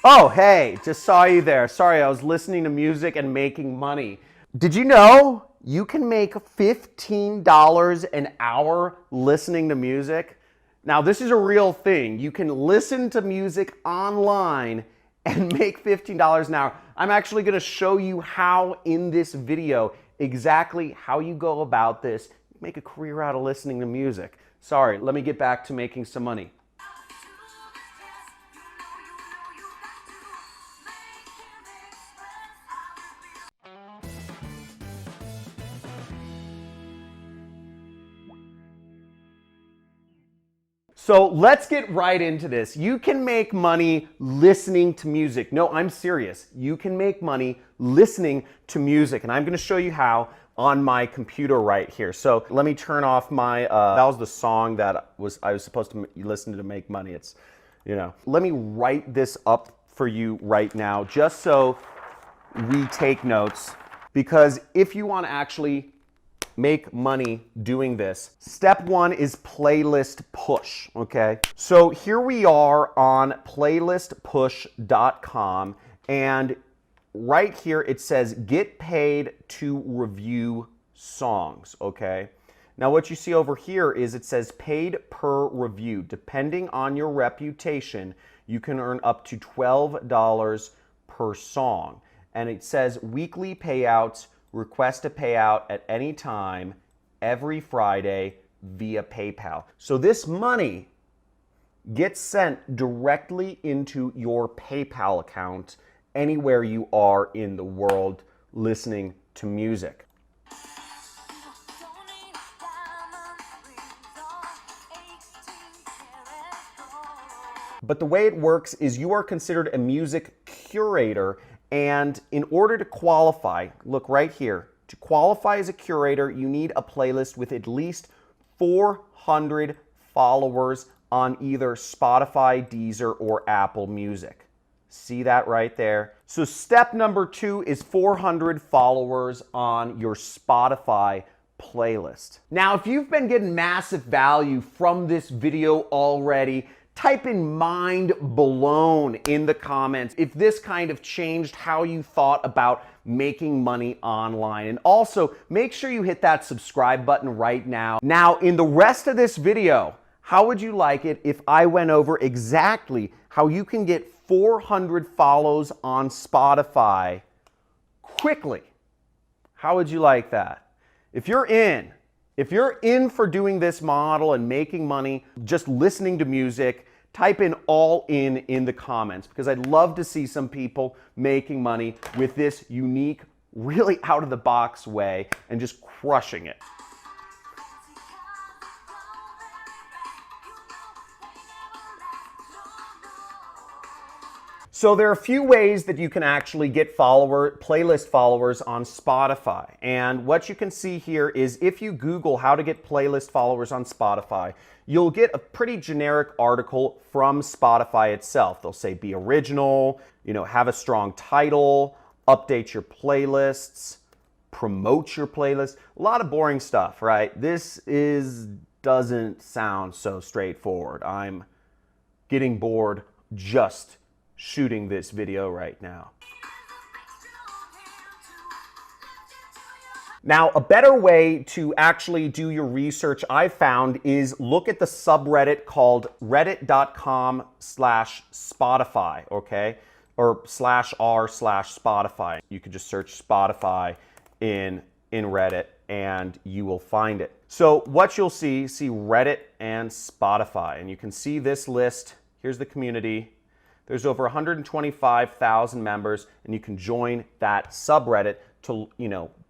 Oh, hey, just saw you there. Sorry, I was listening to music and making money. Did you know you can make $15 an hour listening to music? Now, this is a real thing. You can listen to music online and make $15 an hour. I'm actually going to show you how in this video, exactly how you go about this, make a career out of listening to music. Sorry, let me get back to making some money. So let's get right into this. You can make money listening to music. No, I'm serious. You can make money listening to music, and I'm going to show you how on my computer right here. So let me turn off my, that was the song that I was supposed to listen to make money. It's, let me write this up for you right now just so we take notes, because if you want to actually make money doing this, step one is playlist push, okay? So here we are on playlistpush.com, and right here it says get paid to review songs, okay? Now what you see over here is it says paid per review. Depending on your reputation, you can earn up to $12 per song. And it says weekly payouts, request a payout at any time, every Friday via PayPal. So this money gets sent directly into your PayPal account anywhere you are in the world listening to music. But the way it works is you are considered a music curator, and in order to qualify, look right here, to qualify as a curator, you need a playlist with at least 400 followers on either Spotify, Deezer, or Apple Music. See that right there? So step number 2 is 400 followers on your Spotify playlist. Now, if you've been getting massive value from this video already, type in mind blown in the comments if this kind of changed how you thought about making money online. And also, make sure you hit that subscribe button right now. Now, in the rest of this video, how would you like it if I went over exactly how you can get 400 follows on Spotify quickly? How would you like that? If you're in for doing this model and making money just listening to music, type in all in the comments, because I'd love to see some people making money with this unique, really out of the box way and just crushing it. So there are a few ways that you can actually get playlist followers on Spotify. And what you can see here is if you Google how to get playlist followers on Spotify, you'll get a pretty generic article from Spotify itself. They'll say be original, have a strong title, update your playlists, promote your playlist. A lot of boring stuff, right? Doesn't sound so straightforward. I'm getting bored just shooting this video right now. Now, a better way to actually do your research I've found is look at the subreddit called reddit.com/Spotify, okay? Or /r/Spotify. You could just search Spotify in Reddit and you will find it. So what you'll see Reddit and Spotify, and you can see this list. Here's the community. There's over 125,000 members, and you can join that subreddit to,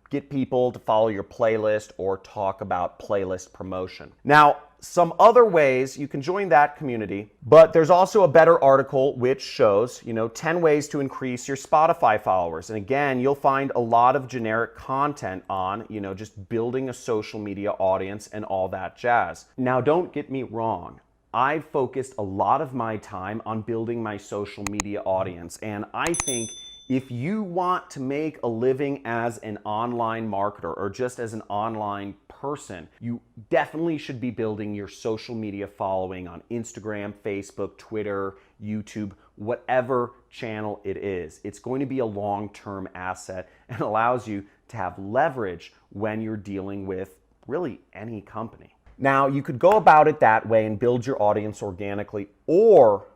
get people to follow your playlist or talk about playlist promotion. Now, some other ways you can join that community, but there's also a better article which shows, 10 ways to increase your Spotify followers. And again, you'll find a lot of generic content on, just building a social media audience and all that jazz. Now, don't get me wrong. I've focused a lot of my time on building my social media audience, and I think if you want to make a living as an online marketer or just as an online person, you definitely should be building your social media following on Instagram, Facebook, Twitter, YouTube, whatever channel it is. It's going to be a long-term asset and allows you to have leverage when you're dealing with really any company. Now, you could go about it that way and build your audience organically, or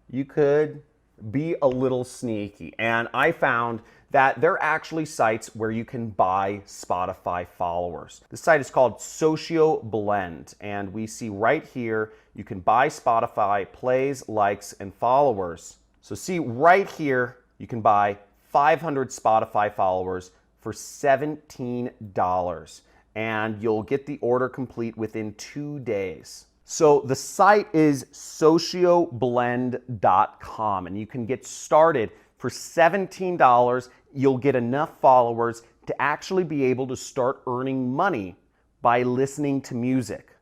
you could be a little sneaky. And I found that there are actually sites where you can buy Spotify followers. The site is called Socio Blend, and we see right here you can buy Spotify plays, likes, and followers. So see right here, you can buy 500 Spotify followers for $17, and you'll get the order complete within 2 days. So the site is socioblend.com, and you can get started for $17. You'll get enough followers to actually be able to start earning money by listening to music.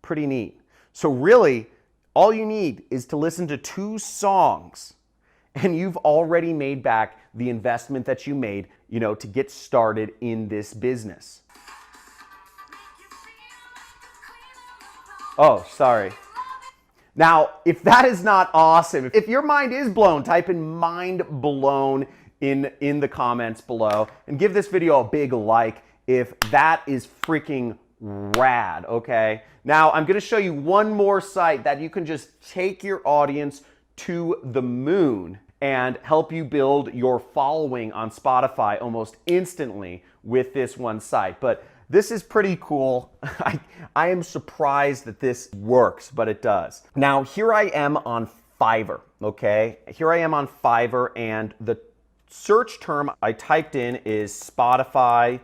Pretty neat. So really, all you need is to listen to 2 songs, and you've already made back the investment that you made, to get started in this business. Oh, sorry. Now, if that is not awesome, if your mind is blown, type in mind blown in the comments below and give this video a big like if that is freaking rad, okay? Now, I'm gonna show you one more site that you can just take your audience to the moon and help you build your following on Spotify almost instantly with this one site. But this is pretty cool. I am surprised that this works, but it does. Now, here I am on Fiverr, okay? Here I am on Fiverr, and the search term I typed in is Spotify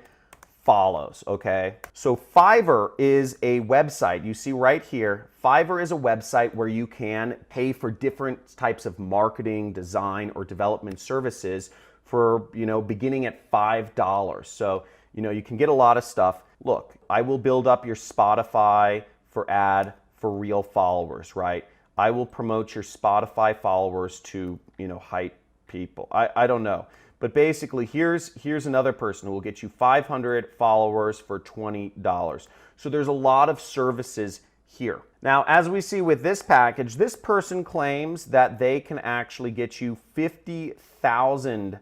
follows, okay? So Fiverr is a website. You see right here, Fiverr is a website where you can pay for different types of marketing, design, or development services for, beginning at $5. So, you can get a lot of stuff. Look, I will build up your Spotify for ad for real followers, right? I will promote your Spotify followers to, hype people. I don't know. But basically, here's another person who will get you 500 followers for $20. So there's a lot of services here. Now, as we see with this package, this person claims that they can actually get you 50,000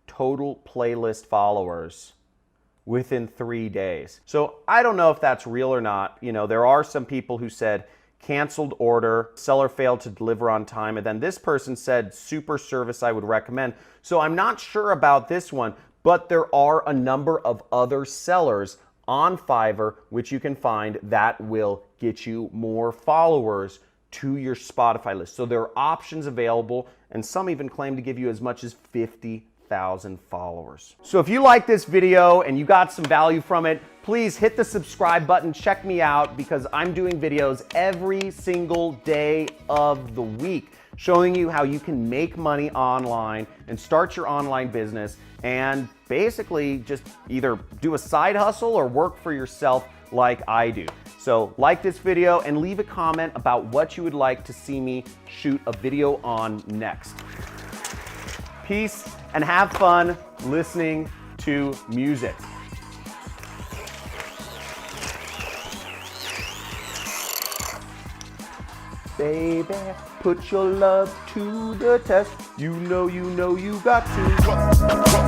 total playlist followers within 3 days. So I don't know if that's real or not. There are some people who said canceled order, seller failed to deliver on time, and then this person said super service I would recommend. So I'm not sure about this one, but there are a number of other sellers on Fiverr which you can find that will get you more followers to your Spotify list. So there are options available, and some even claim to give you as much as 50,000 followers. So if you like this video and you got some value from it, please hit the subscribe button. Check me out because I'm doing videos every single day of the week showing you how you can make money online and start your online business and basically just either do a side hustle or work for yourself like I do. So like this video and leave a comment about what you would like to see me shoot a video on next. Peace and have fun listening to music. Baby, put your love to the test. You know you got to.